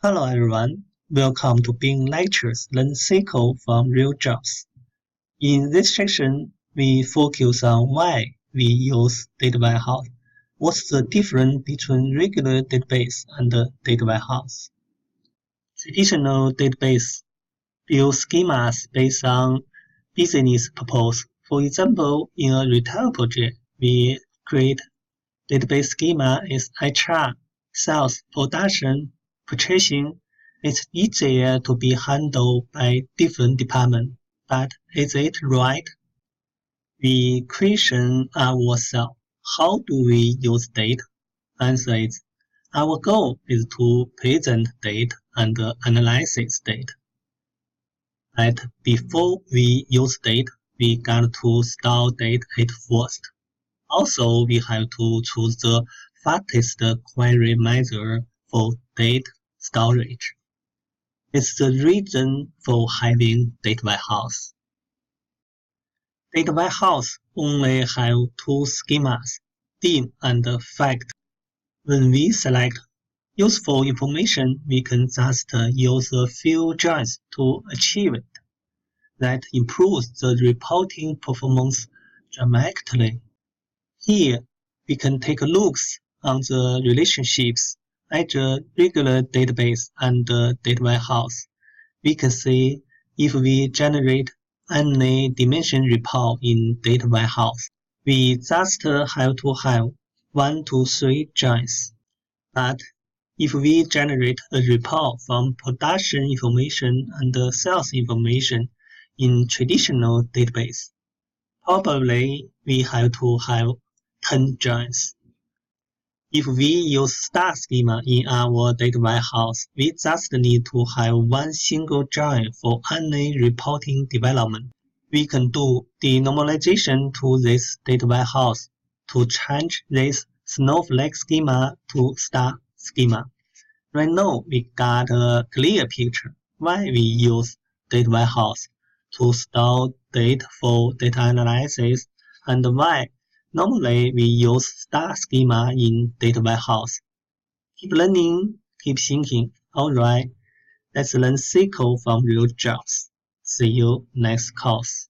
Hello everyone, welcome to Bing Lectures Learn SQL from Real Jobs. In this section, we focus on why we use data warehouse. What's the difference between regular database and data warehouse? Traditional database build schemas based on business purpose. For example, in a retail project, we create database schema is HR, sales, production, purchasing. It's easier to be handled by different departments, but is it right? We question ourselves, how do we use data? Answer is, our goal is to present data and analyze data. But before we use data, we got to store data at first. Also, we have to choose the fastest query method for data storage. It's the reason for having data warehouse. Data warehouse only have two schemas, dim and fact. When we select useful information, we can just use a few joins to achieve it. That improves the reporting performance dramatically. Here, we can take a look on the relationships at the regular database and the data warehouse. We can see if we generate any dimension report in data warehouse, we just have to have 1 to 3 joins. But if we generate a report from production information and sales information in traditional database, probably we have to have 10 joins. If we use star schema in our data warehouse, we just need to have one single join for any reporting development. We can do denormalization to this data warehouse to change this snowflake schema to star schema. Right now, we got a clear picture why we use data warehouse to store data for data analysis and why normally we use star schema in data warehouse. Keep learning, keep thinking. Alright, let's learn SQL from real jobs. See you next course.